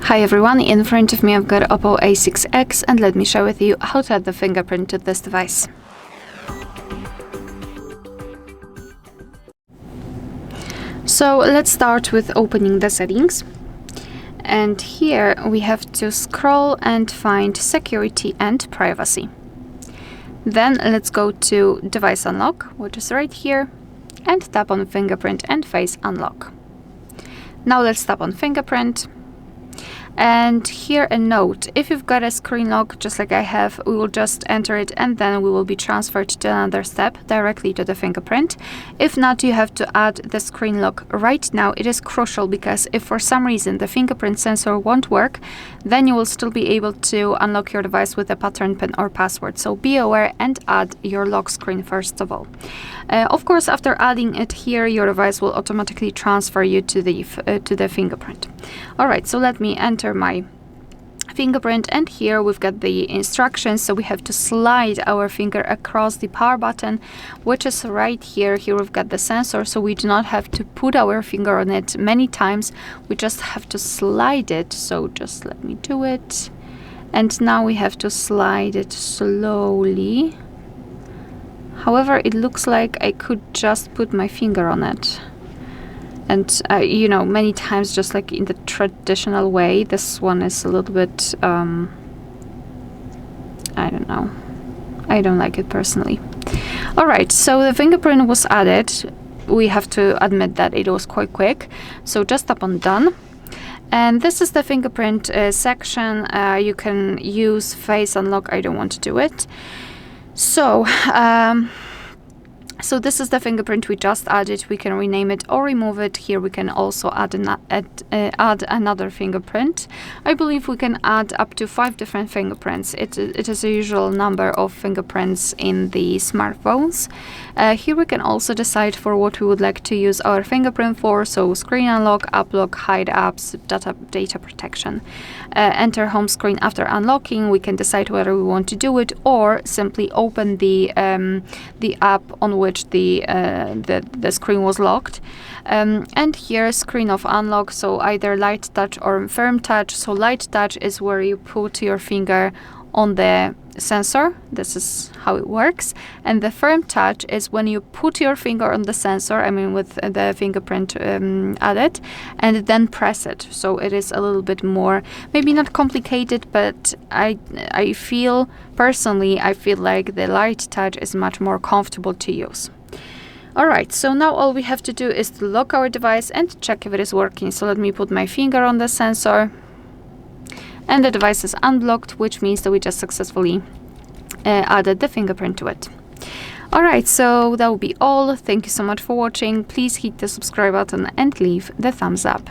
Hi everyone, in front of me I've got OPPO A6x and let me share with you how to add the fingerprint to this device. So let's start with opening the settings. And here we have to scroll and find security and privacy. Then let's go to device unlock, which is right here, and tap on fingerprint and face unlock. Now let's tap on fingerprint. And here a note, if you've got a screen lock just like I have, we will just enter it and then we will be transferred to another step directly to the fingerprint. If not, you have to add the screen lock right now. It is crucial because if for some reason the fingerprint sensor won't work, then you will still be able to unlock your device with a pattern pin or password. So be aware and add your lock screen first of all. Of course, after adding it here, your device will automatically transfer you to the fingerprint. All right, so let me enter my fingerprint, and here we've got the instructions. So we have to slide our finger across the power button, which is right here. Here we've got the sensor, so we do not have to put our finger on it many times. We just have to slide it. So just let me do it. And now we have to slide it slowly. However, it looks like I could just put my finger on it. And, you know, many times, just like in the traditional way, this one is a little bit, I don't know. I don't like it personally. All right, so the fingerprint was added. We have to admit that it was quite quick. So just tap on done. And this is the fingerprint section. You can use face unlock. I don't want to do it. So this is the fingerprint we just added. We can rename it or remove it. Here we can also add another fingerprint. I believe we can add up to 5 different fingerprints. It is a usual number of fingerprints in the smartphones. Here we can also decide for what we would like to use our fingerprint for. So screen unlock, app lock, hide apps, data protection. Enter home screen after unlocking. We can decide whether we want to do it or simply open the app on which the screen was locked. And here screen of unlock, so either light touch or firm touch. So light touch is where you put your finger on the sensor. This is how it works. And the firm touch is when you put your finger on the sensor, I mean with the fingerprint added, and then press it. So it is a little bit more, maybe not complicated, but I feel personally, I feel like the light touch is much more comfortable to use. All right, so now all we have to do is to lock our device and check if it is working. So let me put my finger on the sensor. And the device is unblocked, which means that we just successfully added the fingerprint to it. All right, so that will be all. Thank you so much for watching. Please hit the subscribe button and leave the thumbs up.